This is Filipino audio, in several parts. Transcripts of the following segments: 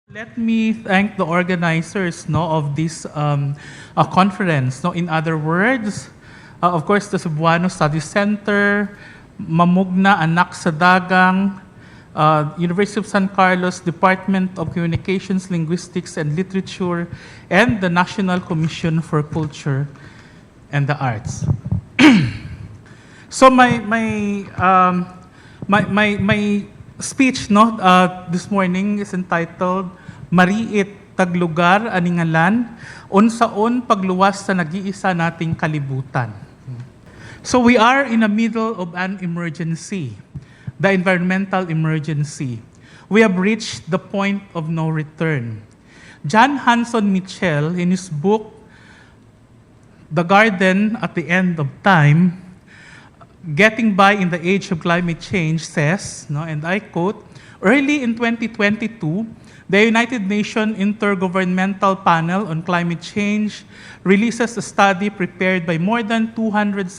Let me thank the organizers of this conference. In other words, of course, the Cebuano Study Center, Mamugna Anak sa Dagang, University of San Carlos, Department of Communications, Linguistics, and Literature, and the National Commission for Culture and the Arts. So my speech this morning is entitled Mariit Taglugar Aningalan Unsaon Pagluwas sa Nag-iisa Nating Kalibutan. So we are in the middle of an emergency, the environmental emergency. We have reached the point of no return. John Hanson Mitchell, in his book The Garden at the End of Time, Getting By in the Age of Climate Change, says, and I quote, early in 2022, the United Nations Intergovernmental Panel on Climate Change releases a study prepared by more than 270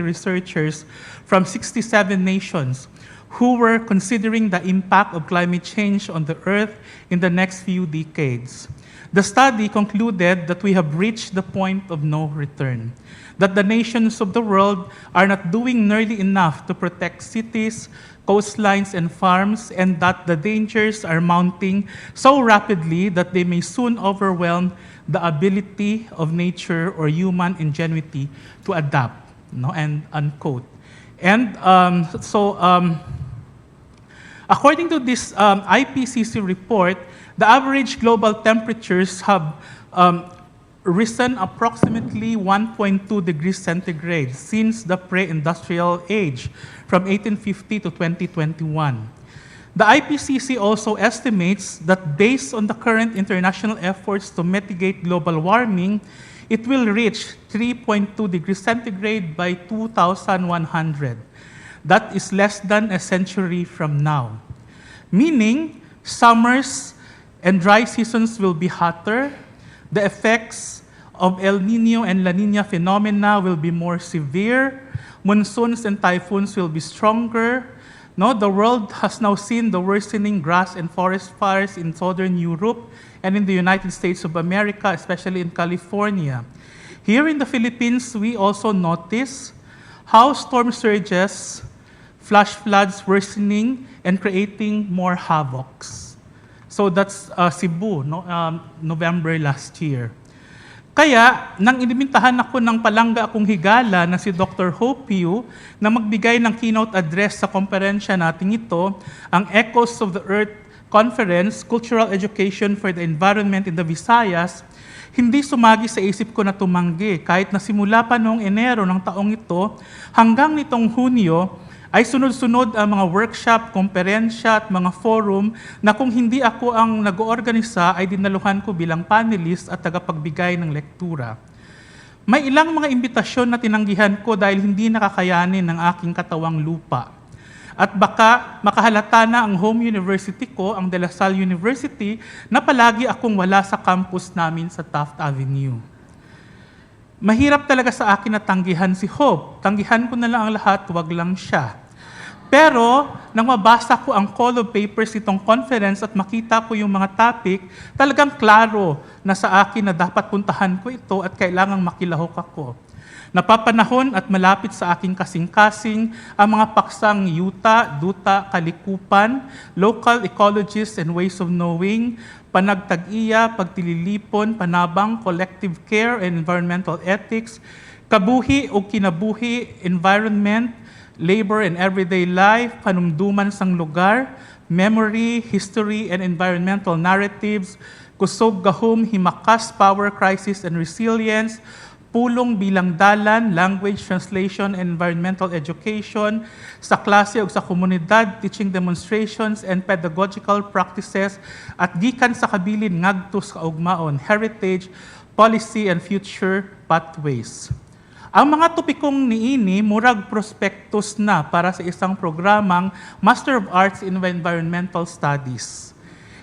researchers from 67 nations who were considering the impact of climate change on the Earth in the next few decades. The study concluded that we have reached the point of no return, that the nations of the world are not doing nearly enough to protect cities, coastlines, and farms, and that the dangers are mounting so rapidly that they may soon overwhelm the ability of nature or human ingenuity to adapt, and unquote. And according to this IPCC report, the average global temperatures have risen approximately 1.2 degrees centigrade since the pre-industrial age, from 1850 to 2021. The IPCC also estimates that based on the current international efforts to mitigate global warming, it will reach 3.2 degrees centigrade by 2100. That is less than a century from now. Meaning, summers and dry seasons will be hotter, the effects of El Nino and La Nina phenomena will be more severe, monsoons and typhoons will be stronger. The world has now seen the worsening grass and forest fires in southern Europe and in the United States of America, especially in California. Here in the Philippines, we also notice how storm surges, flash floods worsening and creating more havocs. So that's Cebu, November last year. Kaya, nang inimbitahan ako ng palangga akong higala na si Dr. Ho Piu na magbigay ng keynote address sa komperensya natin ito, ang Echoes of the Earth Conference, Cultural Education for the Environment in the Visayas, hindi sumagi sa isip ko na tumanggi kahit na simula pa noong Enero ng taong ito hanggang nitong Hunyo, ay sunod-sunod ang mga workshop, komperensya at mga forum na kung hindi ako ang nag-oorganisa ay dinaluhan ko bilang panelist at tagapagbigay ng lektura. May ilang mga imbitasyon na tinanggihan ko dahil hindi nakakayanin ng aking katawang lupa. At baka makahalata na ang home university ko, ang De La Salle University, na palagi akong wala sa campus namin sa Taft Avenue. Mahirap talaga sa akin na tanggihan si Hope. Tanggihan ko na lang ang lahat, wag lang siya. Pero, nang mabasa ko ang call of papers itong conference at makita ko yung mga topic, talagang klaro na sa akin na dapat puntahan ko ito at kailangang makilahok ako. Napapanahon at malapit sa aking kasing-kasing ang mga paksang yuta, duta, kalikupan, local ecologists and ways of knowing, panagtag-iya, pagtililipon, panabang, collective care and environmental ethics, kabuhi o kinabuhi, environment, labor and everyday life, panumduman sang lugar, memory, history and environmental narratives, kusog gahom, himakas, power crisis and resilience, pulong bilang dalan, language, translation, and environmental education, sa klase o sa komunidad, teaching demonstrations and pedagogical practices, at gikan sa kabilin ngadto sa kaugmaon, heritage, policy, and future pathways. Ang mga topikong niini, murag prospectus na para sa isang programang Master of Arts in Environmental Studies.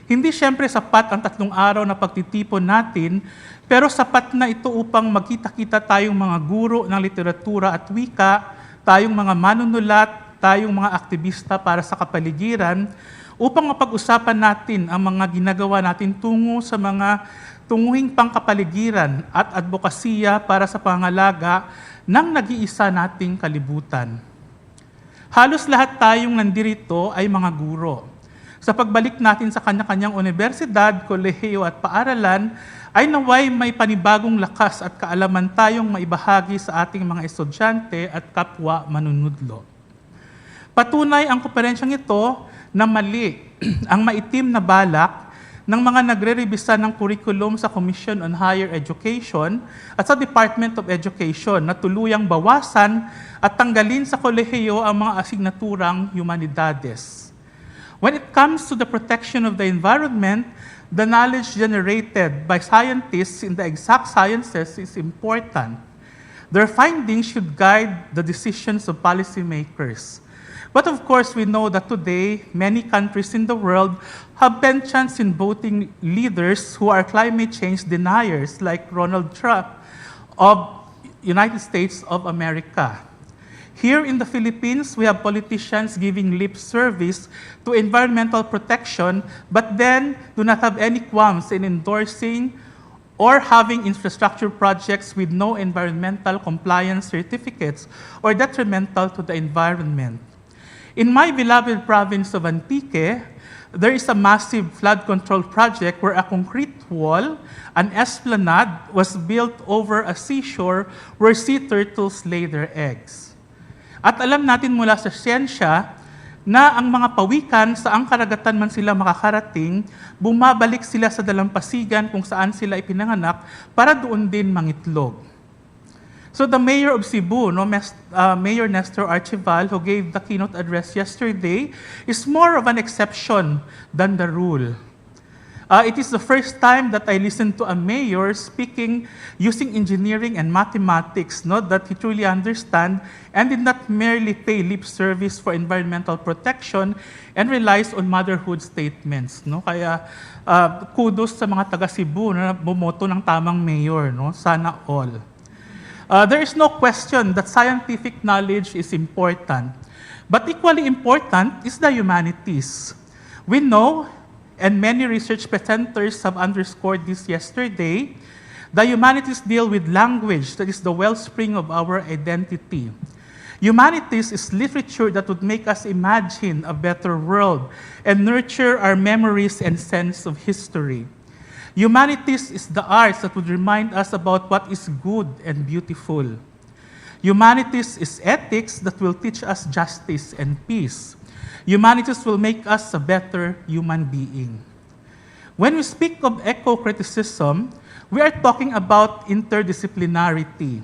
Hindi siyempre sapat ang 3 araw na pagtitipon natin, pero sapat na ito upang magkita-kita tayong mga guro ng literatura at wika, tayong mga manunulat, tayong mga aktivista para sa kapaligiran upang mapag-usapan natin ang mga ginagawa natin tungo sa mga tunguhing pangkapaligiran at advokasya para sa pangalaga ng nag-iisa nating kalibutan. Halos lahat tayong nandirito ay mga guro. Sa pagbalik natin sa kanya-kanyang universidad, kolehiyo at paaralan, ay naway may panibagong lakas at kaalaman tayong maibahagi sa ating mga estudyante at kapwa manunudlo. Patunay ang komperensyang ito na mali ang maitim na balak ng mga nagre-rebisa ng curriculum sa Commission on Higher Education at sa Department of Education na tuluyang bawasan at tanggalin sa kolehiyo ang mga asignaturang humanidades. When it comes to the protection of the environment, the knowledge generated by scientists in the exact sciences is important. Their findings should guide the decisions of policymakers. But of course, we know that today, many countries in the world have penchants in voting leaders who are climate change deniers, like Donald Trump of United States of America. Here in the Philippines, we have politicians giving lip service to environmental protection, but then do not have any qualms in endorsing or having infrastructure projects with no environmental compliance certificates or detrimental to the environment. In my beloved province of Antique, there is a massive flood control project where a concrete wall, an esplanade, was built over a seashore where sea turtles lay their eggs. At alam natin mula sa siyensya na ang mga pawikan saang karagatan man sila makakarating, bumabalik sila sa dalampasigan kung saan sila ipinanganak para doon din mangitlog. So the mayor of Cebu, Mayor Nestor Archival, who gave the keynote address yesterday, is more of an exception than the rule. It is the first time that I listened to a mayor speaking using engineering and mathematics, that he truly understands and did not merely pay lip service for environmental protection and relies on motherhood statements. Kaya kudos sa mga taga Cebu na bumoto ng tamang mayor. Sana all. There is no question that scientific knowledge is important, but equally important is the humanities. We know, and many research presenters have underscored this yesterday, the humanities deal with language that is the wellspring of our identity. Humanities is literature that would make us imagine a better world and nurture our memories and sense of history. Humanities is the arts that would remind us about what is good and beautiful. Humanities is ethics that will teach us justice and peace. Humanities will make us a better human being. When we speak of eco-criticism, we are talking about interdisciplinarity.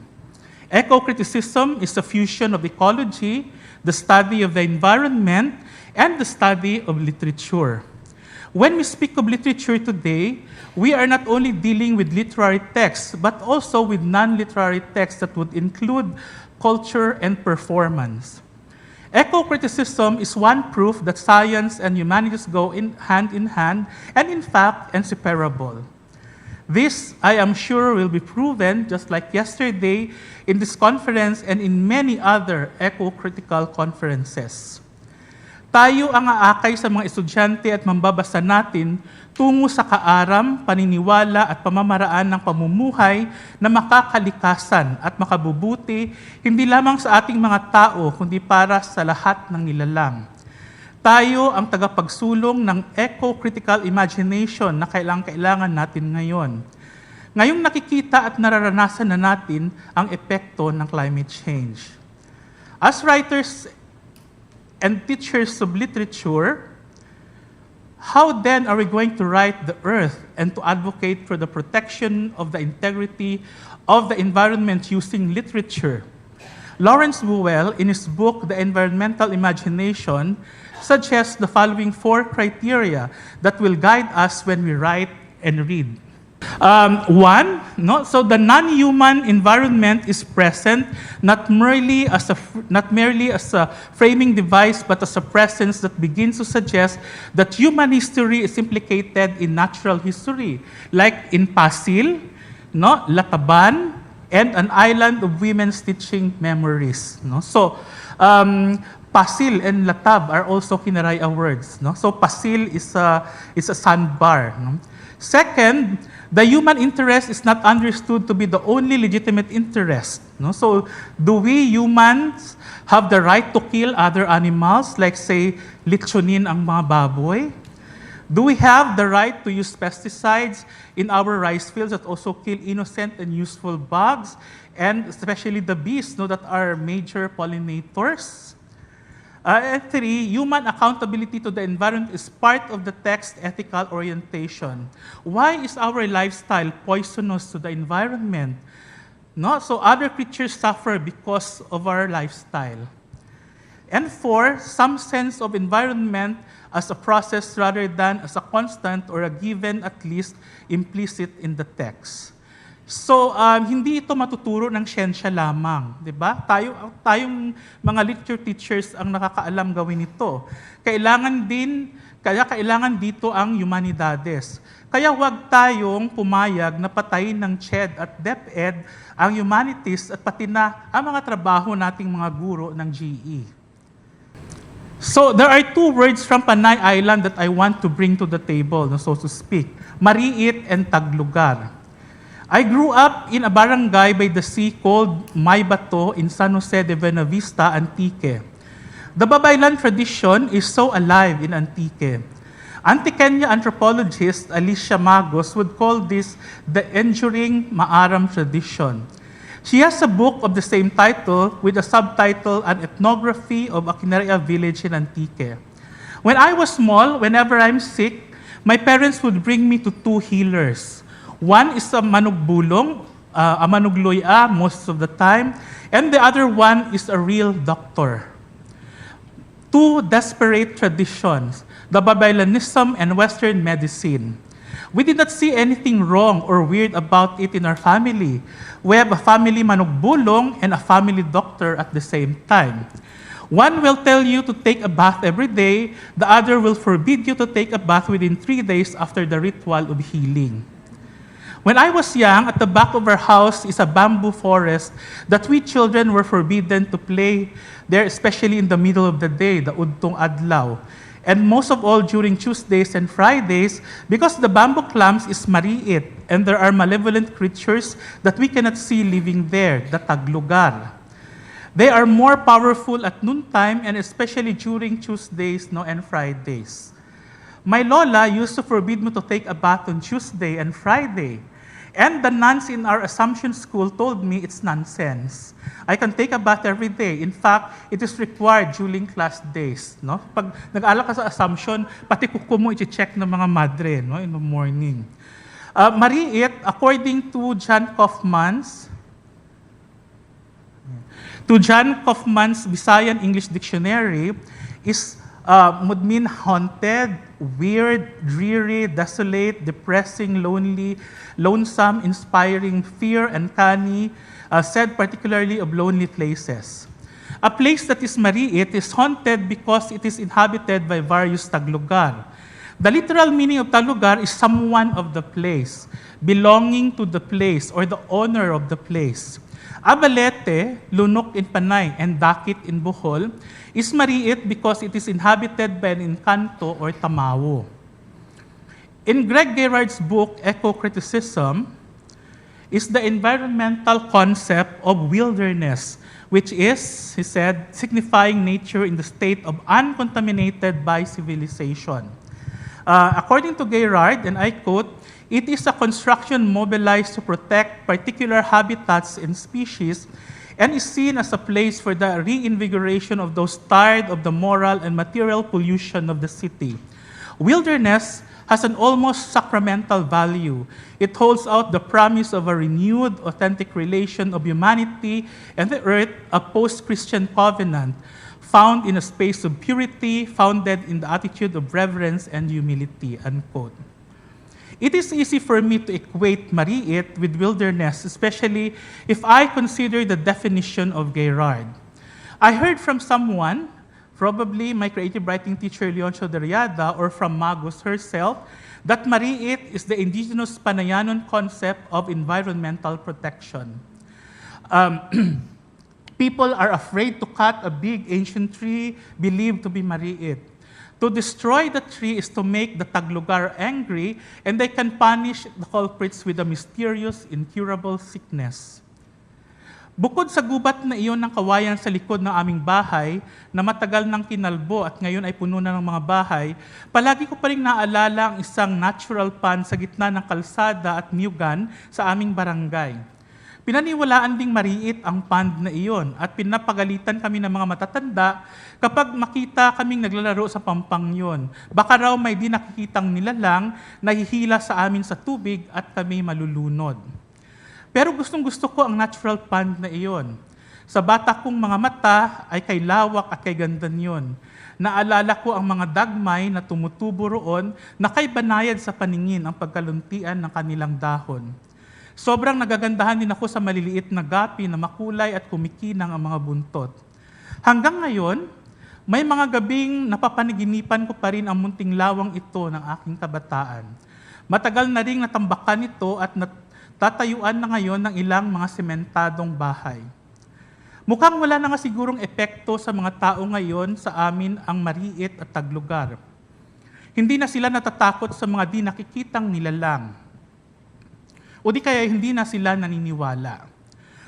Eco-criticism is a fusion of ecology, the study of the environment, and the study of literature. When we speak of literature today, we are not only dealing with literary texts, but also with non-literary texts that would include culture and performance. Eco-criticism is one proof that science and humanities go hand in hand, and in fact, inseparable. This, I am sure, will be proven, just like yesterday, in this conference and in many other eco-critical conferences. Tayo ang aakay sa mga estudyante at mambabasa natin tungo sa kaaram, paniniwala at pamamaraan ng pamumuhay na makakalikasan at makabubuti hindi lamang sa ating mga tao kundi para sa lahat ng nilalang. Tayo ang tagapagsulong ng eco-critical imagination na kailangan natin ngayon. Ngayong nakikita at nararanasan na natin ang epekto ng climate change. As writers and teachers of literature, how then are we going to right the earth and to advocate for the protection of the integrity of the environment using literature? Lawrence Buell, in his book, The Environmental Imagination, suggests the following 4 criteria that will guide us when we write and read. One, so the non-human environment is present not merely as a framing device, but as a presence that begins to suggest that human history is implicated in natural history, like in Pasil, Lataban, and an island of women stitching memories. So, Pasil and latab are also Kinaraya words. No? So pasil is a sandbar. No? Second, the human interest is not understood to be the only legitimate interest. No? So do we humans have the right to kill other animals, like say, litsunin ang mga baboy? Do we have the right to use pesticides in our rice fields that also kill innocent and useful bugs, and especially the bees, no, that are major pollinators? And three, human accountability to the environment is part of the text ethical orientation. Why is our lifestyle poisonous to the environment? No? So other creatures suffer because of our lifestyle. And four, some sense of environment as a process rather than as a constant or a given, at least implicit in the text. So, hindi ito matuturo ng siyensya lamang, di ba? Tayong mga literature teachers ang nakakaalam gawin ito. Kailangan dito ang humanidades. Kaya huwag tayong pumayag na patayin ng CHED at DepEd ang humanities at pati na ang mga trabaho nating mga guro ng GE. So, there are two words from Panay Island that I want to bring to the table, so to speak. Mariit and Taglugar. I grew up in a barangay by the sea called Maybato in San Jose de Buenavista, Antique. The Babaylan tradition is so alive in Antique. Antiqueña anthropologist Alicia Magos would call this the enduring Maaram tradition. She has a book of the same title with a subtitle, An Ethnography of a Kinaraya Village in Antique. When I was small, whenever I'm sick, my parents would bring me to two healers. One is a manugbulong, a manugloya most of the time, and the other one is a real doctor. Two desperate traditions, the Babaylanism and Western medicine. We did not see anything wrong or weird about it in our family. We have a family manugbulong and a family doctor at the same time. One will tell you to take a bath every day, the other will forbid you to take a bath within 3 days after the ritual of healing. When I was young, at the back of our house is a bamboo forest that we children were forbidden to play there, especially in the middle of the day, the Udtong Adlaw. And most of all during Tuesdays and Fridays, because the bamboo clumps is mariit, and there are malevolent creatures that we cannot see living there, the Taglugar. They are more powerful at noontime and especially during Tuesdays and Fridays. My lola used to forbid me to take a bath on Tuesday and Friday. And the nuns in our Assumption school told me it's nonsense. I can take a bath every day. In fact, it is required during class days. No? Pag nag-aalala ka sa Assumption, pati kuko mo i-check ng mga madre in the morning. Mariit, according to John Kaufman's Visayan English Dictionary, would mean haunted, weird, dreary, desolate, depressing, lonely, lonesome, inspiring, fear, and uncanny, said particularly of lonely places. A place that is mariit is haunted because it is inhabited by various Taglugar. The literal meaning of Taglugar is someone of the place, belonging to the place, or the owner of the place. Abalete, Lunok in Panay, and Dakit in Bohol is mariit because it is inhabited by an encanto or tamawo. In Greg Gerard's book, Eco-Criticism, is the environmental concept of wilderness, which is, he said, signifying nature in the state of uncontaminated by civilization. According to Gerard, and I quote, it is a construction mobilized to protect particular habitats and species and is seen as a place for the reinvigoration of those tired of the moral and material pollution of the city. Wilderness has an almost sacramental value. It holds out the promise of a renewed, authentic relation of humanity and the earth, a post-Christian covenant, found in a space of purity, founded in the attitude of reverence and humility, unquote. It is easy for me to equate mariit with wilderness, especially if I consider the definition of Gerard. I heard from someone, probably my creative writing teacher Leoncio Derriada, or from Magos herself, that mariit is the indigenous Panayanon concept of environmental protection. People are afraid to cut a big ancient tree believed to be mariit. To destroy the tree is to make the Taglugar angry, and they can punish the culprits with a mysterious, incurable sickness. Bukod sa gubat na iyon ng kawayan sa likod ng aming bahay, na matagal nang kinalbo at ngayon ay puno na ng mga bahay, palagi ko pa rin naalala ang isang natural pond sa gitna ng kalsada at niyugan sa aming barangay. Pinaniwalaan ding mariit ang pond na iyon at pinapagalitan kami ng mga matatanda kapag makita kaming naglalaro sa pampang yon. Baka raw may di nakikitang nilalang nahihila sa amin sa tubig at kami malulunod. Pero gustong-gusto ko ang natural pond na iyon. Sa bata kong mga mata ay kay lawak at kay ganda niyon. Naalala ko ang mga dagmay na tumutubo roon na kay banayad sa paningin ang pagkaluntian ng kanilang dahon. Sobrang nagagandahan din ako sa maliliit na gapi na makulay at kumikinang ang mga buntot. Hanggang ngayon, may mga gabing napapanaginipan ko pa rin ang munting lawang ito ng aking kabataan. Matagal na ring natambakan ito at natatayuan na ngayon ng ilang mga sementadong bahay. Mukhang wala na nga sigurong epekto sa mga tao ngayon sa amin ang mariit at taglugar. Hindi na sila natatakot sa mga di nakikitang nilalang. O di kaya hindi na sila naniniwala.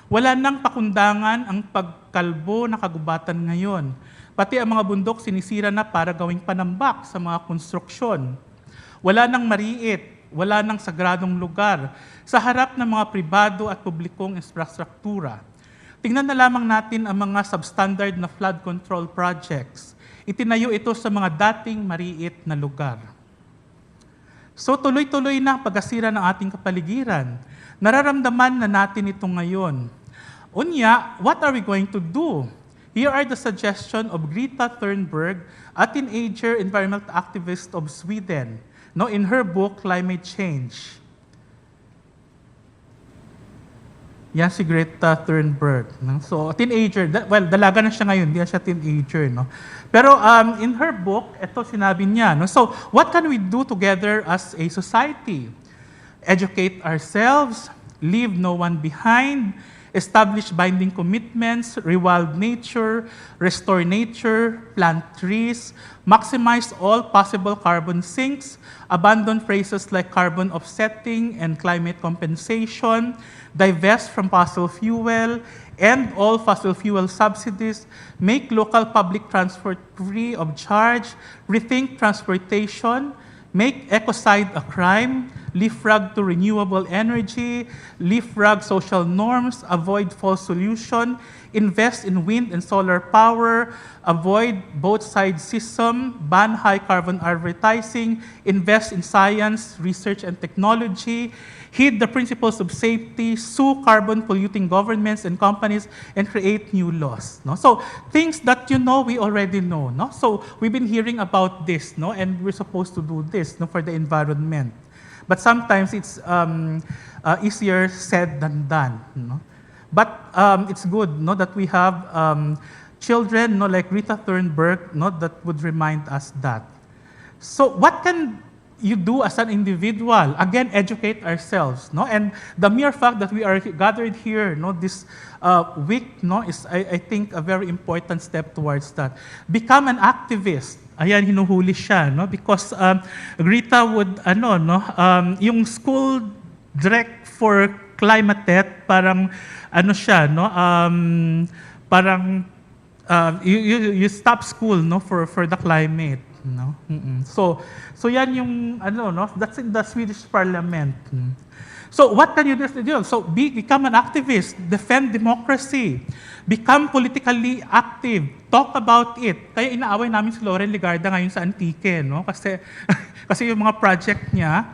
Wala nang pakundangan ang pagkalbo na kagubatan ngayon. Pati ang mga bundok sinisira na para gawing panambak sa mga konstruksyon. Wala nang mariit, wala nang sagradong lugar sa harap ng mga pribado at publikong infrastruktura. Tingnan na lamang natin ang mga substandard na flood control projects. Itinayo ito sa mga dating mariit na lugar. So tuloy-tuloy na ang pagkasira ng ating kapaligiran. Nararamdaman na natin ito ngayon. Unya, what are we going to do? Here are the suggestions of Greta Thunberg, a teenager environmental activist of Sweden, in her book, Climate Change. Yan si Greta Thunberg. So, teenager. Dalaga na siya ngayon, hindi na siya teenager. Pero in her book, ito sinabi niya. So, what can we do together as a society? Educate ourselves, leave no one behind, establish binding commitments, rewild nature, restore nature, plant trees, maximize all possible carbon sinks, abandon phrases like carbon offsetting and climate compensation, divest from fossil fuel, end all fossil fuel subsidies, make local public transport free of charge, rethink transportation, make ecocide a crime, leapfrog to renewable energy, leapfrog social norms, avoid false solution, invest in wind and solar power, avoid both side system, ban high carbon advertising, invest in science, research and technology, heed the principles of safety, sue carbon polluting governments and companies, and create new laws. So things that we already know. So we've been hearing about this, and we're supposed to do this for the environment. But sometimes it's easier said than done. But it's good that we have children like Greta Thunberg that would remind us that. So what can you do as an individual? Again, educate ourselves. And the mere fact that we are gathered here this week is, I think, a very important step towards that. Become an activist. Ayan, hinuhuli siya. Because Greta would, yung school direct for Climate, parang, siya, parang, you stop school, for the climate. So yan yung that's in the Swedish Parliament. So what can you do? So become an activist, defend democracy, become politically active, talk about it. Kaya inaaway namin si Loren Legarda ngayon sa Antique, kasi yung mga project niya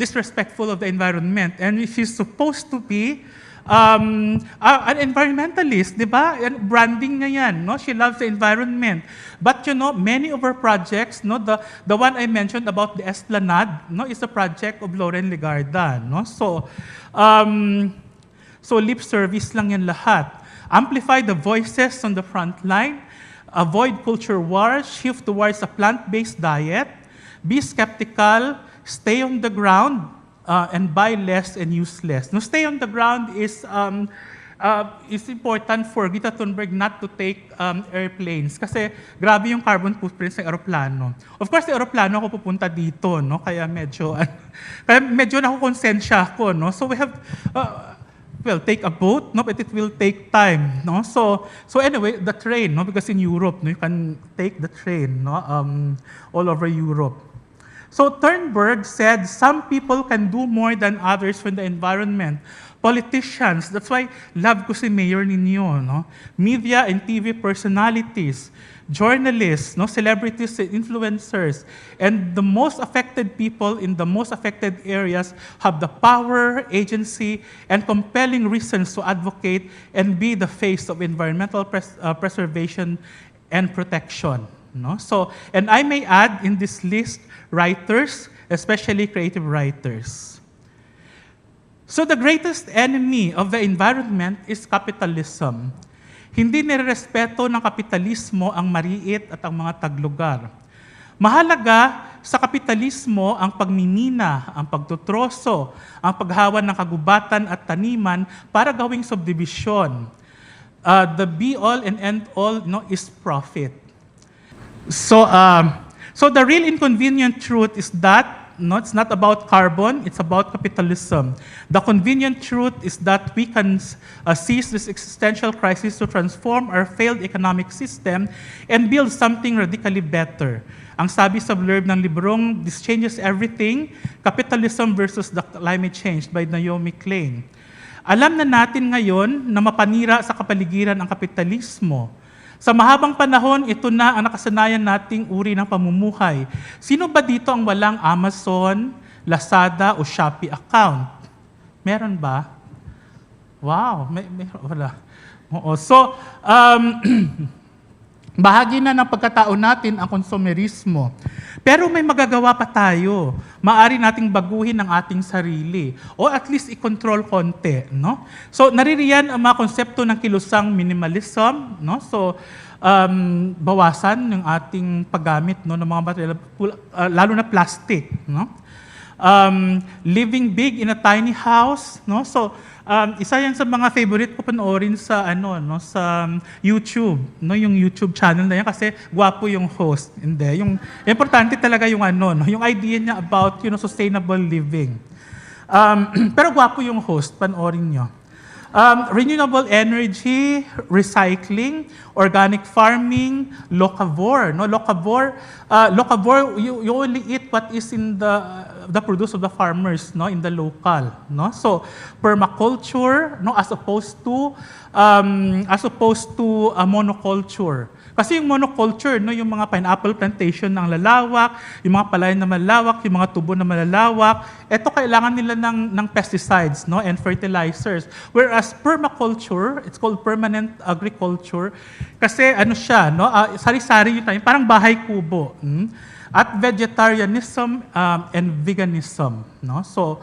disrespectful of the environment, and she's supposed to be an environmentalist, di ba? Branding niya yan, She loves the environment. But many of her projects, the one I mentioned about the Esplanade, is a project of Loren Legarda, So lip service lang yan lahat. Amplify the voices on the front line, avoid culture wars, shift towards a plant-based diet, be skeptical, stay on the ground, and buy less and use less. Stay on the ground is it's important for Greta Thunberg not to take airplanes kasi grabe yung carbon footprint ng aeroplano. Of course, yung aeroplano ako pupunta dito, no? Kaya medyo nakukonsensya ako, no? So we have take a boat, no, but it will take time, no. So anyway, the train, no, because in Europe, no, you can take the train, no, all over Europe. So Thunberg said some people can do more than others for the environment. Politicians, that's why love ko si mayor ninyo, no. Media and TV personalities, journalists, no, celebrities, influencers, and the most affected people in the most affected areas have the power, agency, and compelling reasons to advocate and be the face of environmental preservation and protection. No? So, and I may add in this list writers, especially creative writers. So the greatest enemy of the environment is capitalism. Hindi nirerespeto ng kapitalismo ang mariit at ang mga taglugar. Mahalaga sa kapitalismo ang pagmimina, ang pagtutroso, ang paghawan ng kagubatan at taniman para gawing subdivision. The be-all and end-all, no, is profit. So the real inconvenient truth is that no, it's not about carbon, it's about capitalism. The convenient truth is that we can seize this existential crisis to transform our failed economic system and build something radically better. Ang sabi sa blurb ng librong, This Changes Everything, Capitalism versus the Climate Change by Naomi Klein. Alam na natin ngayon na mapanira sa kapaligiran ang kapitalismo. Sa mahabang panahon, ito na ang nakasanayan nating uri ng pamumuhay. Sino ba dito ang walang Amazon, Lazada o Shopee account? Meron ba? Wow, wala. Oo. So, bahagi na ng pagkatao natin ang konsumerismo. Pero may magagawa pa tayo. Maaari nating baguhin ang ating sarili o at least i-control konti, no? So naririyan ang mga konsepto ng kilusang minimalism, no? So bawasan yung ating paggamit, no, ng mga material, lalo na plastic, no? Living big in a tiny house, no? So isa yan sa mga favorite ko panoorin sa sa YouTube, no, yung YouTube channel na yan kasi gwapo yung host. Hindi, yung importante talaga yung yung idea niya about, sustainable living. Pero gwapo yung host, panoorin niyo. Renewable energy, recycling, organic farming, locavore. No, locavore, you only eat what is in the produce of the farmers, no, in the local, no. So permaculture, no, as opposed to a monoculture. Kasi yung monoculture, no, yung mga pineapple plantation ng lalawak, yung mga palayan na malalawak, yung mga tubo na malalawak, eto kailangan nila ng pesticides, no, and fertilizers. Whereas permaculture, it's called permanent agriculture, kasi siya, no, sari-sari yung tayo, parang bahay kubo. At vegetarianism and veganism, no. So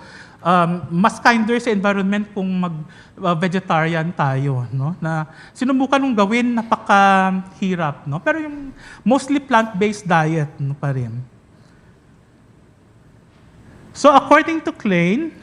mas kinder sa environment kung mag-vegetarian tayo, no? Na sinubukan nung gawin, napakahirap, no? Pero yung mostly plant-based diet, no, pa rin. So according to Klein,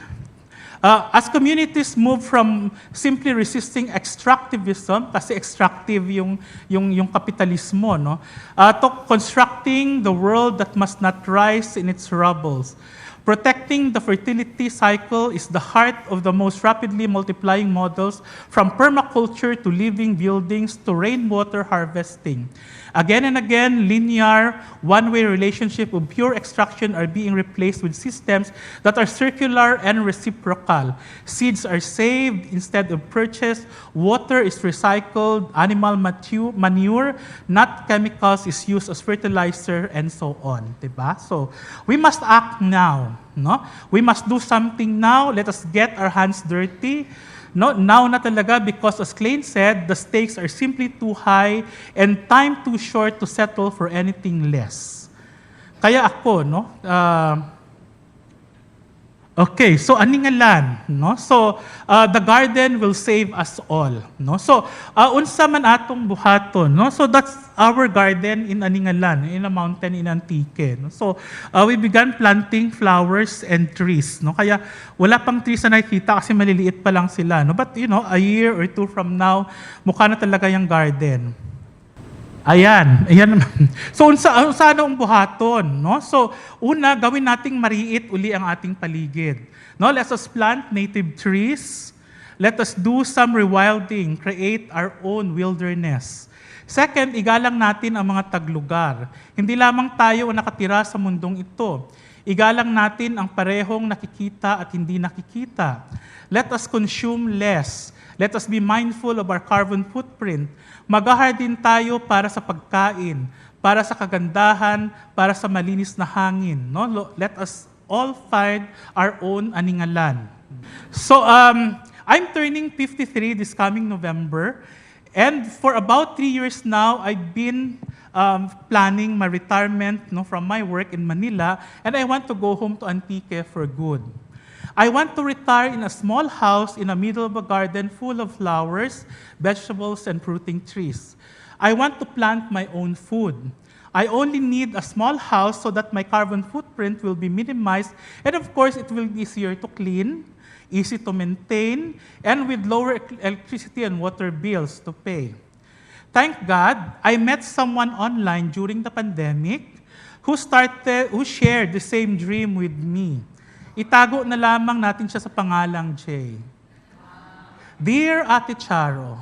as communities move from simply resisting extractivism, kasi extractive yung kapitalismo, no, to constructing the world that must not rise in its rubbles. Protecting the fertility cycle is the heart of the most rapidly multiplying models, from permaculture to living buildings to rainwater harvesting. Again and again, linear, one-way relationship of pure extraction are being replaced with systems that are circular and reciprocal. Seeds are saved instead of purchased, water is recycled, animal manure, not chemicals, is used as fertilizer, and so on. Diba? So, we must act now. No? We must do something now. Let us get our hands dirty. No, now na talaga, because as Klein said, the stakes are simply too high and time too short to settle for anything less. Kaya ako, no, Okay, so aningalan, no? So the garden will save us all, no? So unsa man atong buhaton, no? So that's our garden in Aningalan, in a mountain in Antique, no? So we began planting flowers and trees, no? Kaya wala pang trees na nakikita kasi maliliit pa lang sila, no? But a year or two from now, mukha na talaga yung garden. Ayan naman. So, unsa na ang buhaton, no? So, una, gawin nating mariit uli ang ating paligid. No, let us plant native trees. Let us do some rewilding, create our own wilderness. Second, igalang natin ang mga taglugar. Hindi lamang tayo ang nakatira sa mundong ito. Igalang natin ang parehong nakikita at hindi nakikita. Let us consume less. Let us be mindful of our carbon footprint. Mag-ahar din tayo para sa pagkain, para sa kagandahan, para sa malinis na hangin. No? Let us all find our own aningalan. So, I'm turning 53 this coming November. And for about 3 years now, I've been planning my retirement from my work in Manila. And I want to go home to Antique for good. I want to retire in a small house in the middle of a garden full of flowers, vegetables, and fruiting trees. I want to plant my own food. I only need a small house so that my carbon footprint will be minimized, and of course, it will be easier to clean, easy to maintain, and with lower electricity and water bills to pay. Thank God, I met someone online during the pandemic who shared the same dream with me. Itago na lamang natin siya sa pangalang Jay. Dear Ate Charo,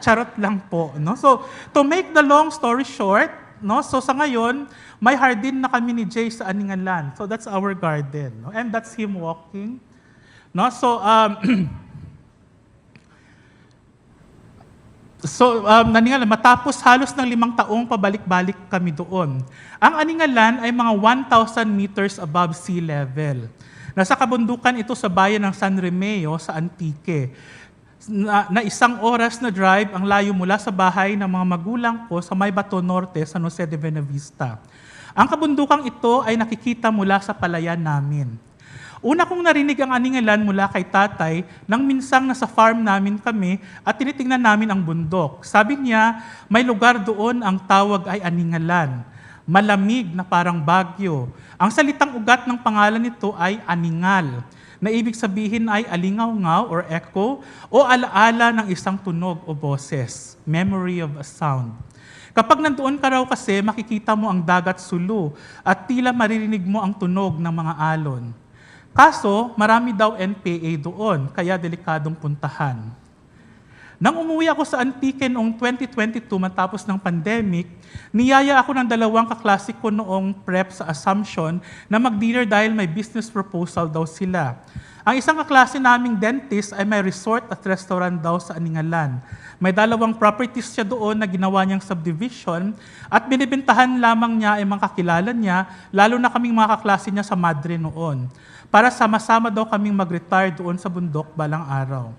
charot lang po. No? So, to make the long story short, no? So sa ngayon, may hardin na kami ni Jay sa Aningalan. So that's our garden. No? And that's him walking. No? So, Aningalan, matapos halos ng 5 taong pabalik-balik kami doon. Ang Aningalan ay mga 1,000 meters above sea level. Nasa kabundukan ito sa bayan ng San Remeo sa Antique. Na 1 oras na drive ang layo mula sa bahay ng mga magulang ko sa May Bato Norte, San Jose de Buenavista. Ang kabundukang ito ay nakikita mula sa palayan namin. Una kong narinig ang Aningalan mula kay tatay nang minsang nasa farm namin kami at tinitingnan namin ang bundok. Sabi niya, may lugar doon ang tawag ay Aningalan. Malamig na parang bagyo. Ang salitang ugat ng pangalan nito ay aningal, na ibig sabihin ay alingaw-ngaw or echo o alaala ng isang tunog o boses, memory of a sound. Kapag nandoon ka raw kasi, makikita mo ang dagat sulu at tila maririnig mo ang tunog ng mga alon. Kaso, marami daw NPA doon, kaya delikadong puntahan. Nang umuwi ako sa Antique noong 2022 matapos ng pandemic, niyaya ako ng 2 kaklase ko noong prep sa Assumption na mag-dinner dahil may business proposal daw sila. Ang isang kaklase naming dentist ay may resort at restaurant daw sa Aningalan. May 2 properties siya doon na ginawa niyang subdivision at binibentahan lamang niya ay mga kakilala niya, lalo na kaming mga kaklase niya sa Madre noon, para sama-sama daw kaming mag-retire doon sa bundok balang araw.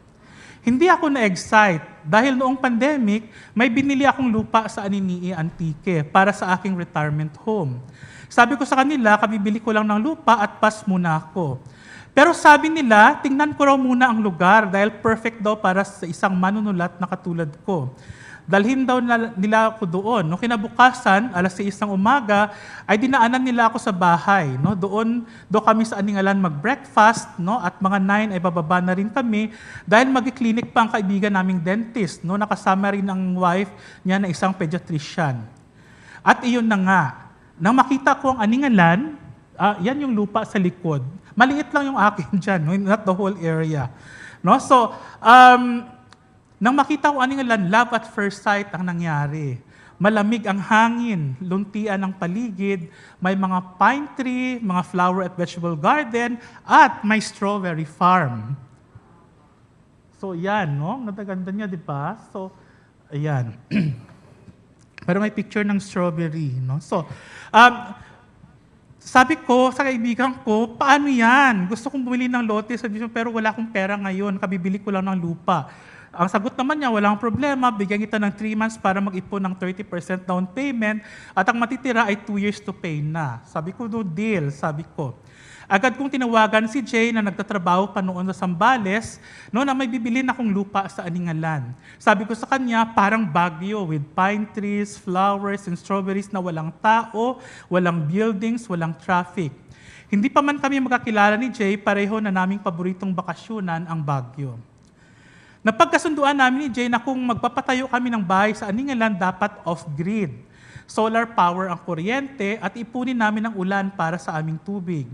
Hindi ako na-excite dahil noong pandemic, may binili akong lupa sa Aninii Antique para sa aking retirement home. Sabi ko sa kanila, kabibili ko lang ng lupa at pass muna ako. Pero sabi nila, tingnan ko raw muna ang lugar dahil perfect daw para sa isang manunulat na katulad ko. Dalhin daw nila ako doon. No, kinabukasan, 6:00 ng umaga, ay dinaanan nila ako sa bahay. No, doon kami sa Aningalan mag-breakfast, no, at mga 9 ay bababa na rin kami dahil mag-clinic pa ang kaibigan naming dentist. No, nakasama rin ang wife niya na isang pediatrician. At iyon na nga, nang makita ko ang Aningalan, yan yung lupa sa likod. Maliit lang yung akin dyan, no, not the whole area. No, so, nang makita ko Aningalan, love at first sight ang nangyari. Malamig ang hangin, luntian ang paligid, may mga pine tree, mga flower at vegetable garden, at may strawberry farm. So yan, no? Nataganda niya, di ba? So, ayan. Pero may picture ng strawberry, no? So, sabi ko sa kaibigan ko, paano yan? Gusto kong bumili ng lote, pero wala akong pera ngayon, kabibili ko lang ng lupa. Ang sagot naman niya, walang problema, bigyan kita ng 3 months para mag-ipon ng 30% down payment at ang matitira ay 2 years to pay na. Sabi ko, no deal, sabi ko. Agad kong tinawagan si Jay na nagtatrabaho pa noon sa Sambales, no, na may bibilin akong lupa sa Aningalan. Sabi ko sa kanya, parang Baguio with pine trees, flowers, and strawberries na walang tao, walang buildings, walang traffic. Hindi pa man kami magkakilala ni Jay, pareho na naming paboritong bakasyunan ang Baguio. Napagkasunduan namin ni Jay na kung magpapatayo kami ng bahay sa Aningalan, dapat off-grid. Solar power ang kuryente at ipunin namin ang ulan para sa aming tubig.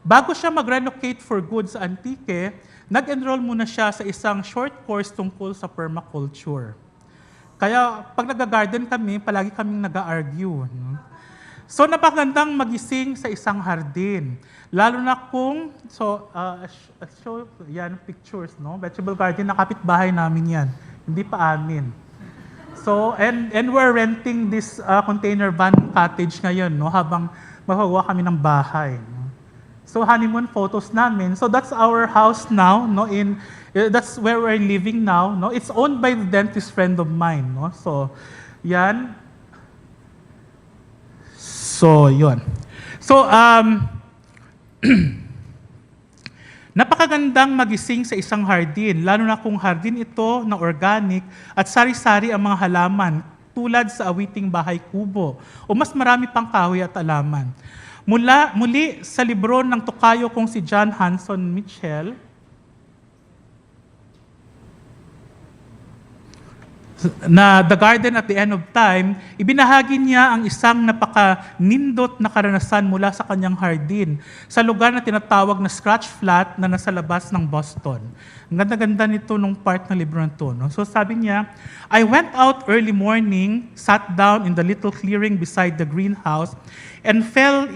Bago siya mag-relocate for good sa Antique, nag-enroll muna siya sa isang short course tungkol sa permaculture. Kaya pag nag-garden kami, palagi kaming nag-argue. No? So napakagandang magising sa isang hardin. Lalo na kung, show yan, pictures, no? Vegetable garden na kapitbahay namin yan. Hindi pa amin. So, and we're renting this container van cottage ngayon, no? Habang magagawa kami ng bahay. No? So honeymoon photos namin. So that's our house now, no? That's where we're living now, no? It's owned by the dentist friend of mine, no? So, yan. So, yun. So, napakagandang magising sa isang hardin, lalo na kung hardin ito na organic at sari-sari ang mga halaman, tulad sa awiting bahay kubo, o mas marami pang kahoy at alaman. Muli sa libro ng tukayo kong si John Hanson Mitchell, na The Garden at the End of Time, ibinahagi niya ang isang napaka-nindot na karanasan mula sa kanyang hardin sa lugar na tinatawag na Scratch Flat na nasa labas ng Boston. Ang ganda-ganda nito nung part ng libro na ito. No? So sabi niya, I went out early morning, sat down in the little clearing beside the greenhouse, and fell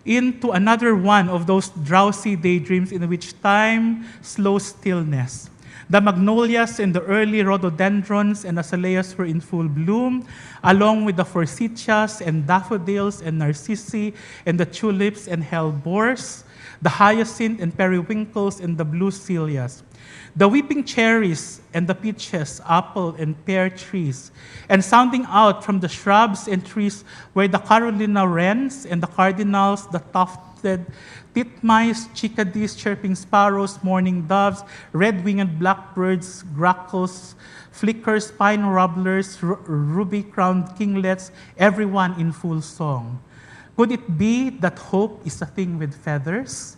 into another one of those drowsy daydreams in which time slows stillness. The magnolias and the early rhododendrons and azaleas were in full bloom, along with the forsythias and daffodils and narcissi and the tulips and hellebores, the hyacinth and periwinkles and the blue scillas, the weeping cherries and the peaches, apple and pear trees, and sounding out from the shrubs and trees were the Carolina wrens and the cardinals, the tufted titmice, chickadees, chirping sparrows, mourning doves, red-winged blackbirds, grackles, flickers, pine warblers, ruby-crowned kinglets, everyone in full song. Could it be that hope is a thing with feathers?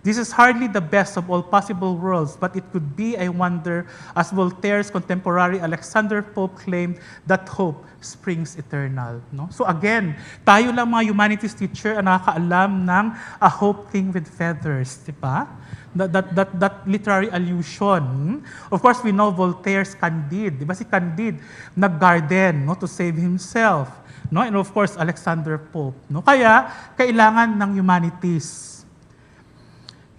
This is hardly the best of all possible worlds, but it could be, I wonder, as Voltaire's contemporary Alexander Pope claimed, that hope springs eternal. No? So again, tayo lang mga humanities teacher ang nakakaalam ng a hope thing with feathers, di ba? That literary allusion. Of course, we know Voltaire's Candide. Di ba si Candide nag-garden, no, to save himself. No? And of course, Alexander Pope. No? Kaya, kailangan ng humanities.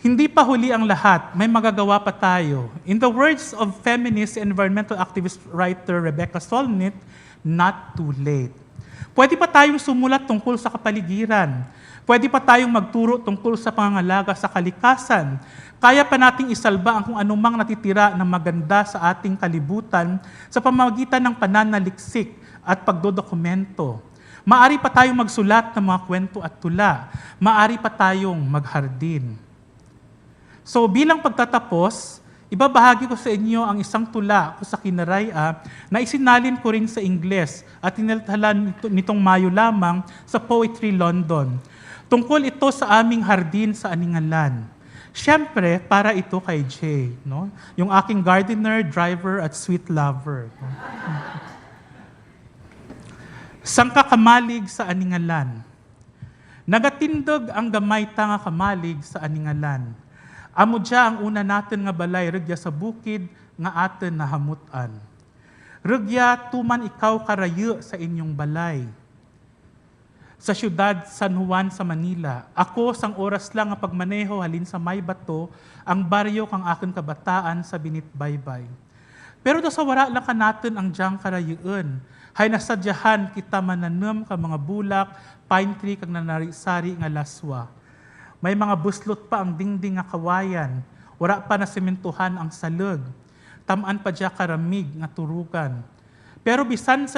Hindi pa huli ang lahat, may magagawa pa tayo. In the words of feminist and environmental activist writer Rebecca Solnit, not too late. Pwede pa tayong sumulat tungkol sa kapaligiran. Pwede pa tayong magturo tungkol sa pangangalaga sa kalikasan. Kaya pa nating isalba ang kung anumang natitira ng maganda sa ating kalibutan sa pamamagitan ng pananaliksik at pagdodokumento. Maari pa tayong magsulat ng mga kwento at tula. Maari pa tayong maghardin. So bilang pagtatapos, ibabahagi ko sa inyo ang isang tula ko sa Kinaraya na isinalin ko rin sa Ingles at tinaltalan nitong Mayo lamang sa Poetry London. Tungkol ito sa aming hardin sa Aningalan. Siyempre, para ito kay Jay, no? Yung aking gardener, driver at sweet lover. No? Sangka kamalig sa Aningalan. Nagatindog ang gamay tanga kamalig sa Aningalan. Amo dya ang una natin nga balay, rugya sa bukid, nga atin nahamutan. Rugya, tuman ikaw karayo sa inyong balay. Sa siyudad San Juan sa Manila, ako sang oras lang nga pagmaneho halin sa may bato, ang baryo kang akin kabataan sa binitbaybay. Pero do sa wara lang ka natin ang diyang karayoon, hay nasadyahan kita mananom ka mga bulak, pine tree kag nanarisari nga laswa. May mga buslot pa ang dingding nga kawayan, wala pa na sementuhan ang salug. tamaan pa dya karamig nga turugan. Pero bisan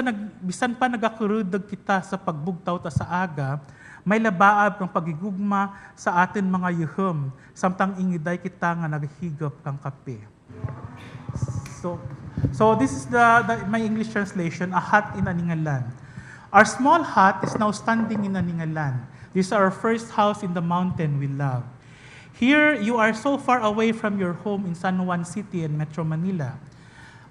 pa nagakurudog kita sa pagbugtaw ta sa aga, may labaab ng pagigugma sa atin mga yuhum, samtang ingiday kita nga naghigop kang kape. So this is my English translation, a hut in Aningalan. Our small hut is now standing in Aningalan. This is our first house in the mountain we love. Here, you are so far away from your home in San Juan City and Metro Manila.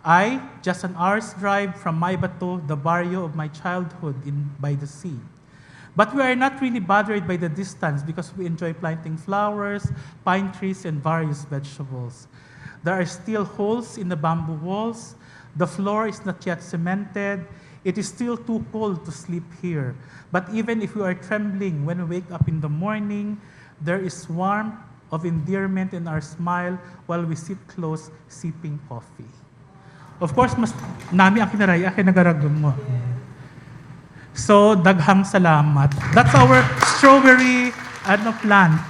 I, just an hour's drive from Maybato, the barrio of my childhood by the sea. But we are not really bothered by the distance because we enjoy planting flowers, pine trees, and various vegetables. There are still holes in the bamboo walls. The floor is not yet cemented. It is still too cold to sleep here. But even if we are trembling when we wake up in the morning, there is warmth of endearment in our smile while we sit close sipping coffee. Of course, mas nami ang kinaraya, kinagaragom mo. So, daghang salamat. That's our strawberry plant,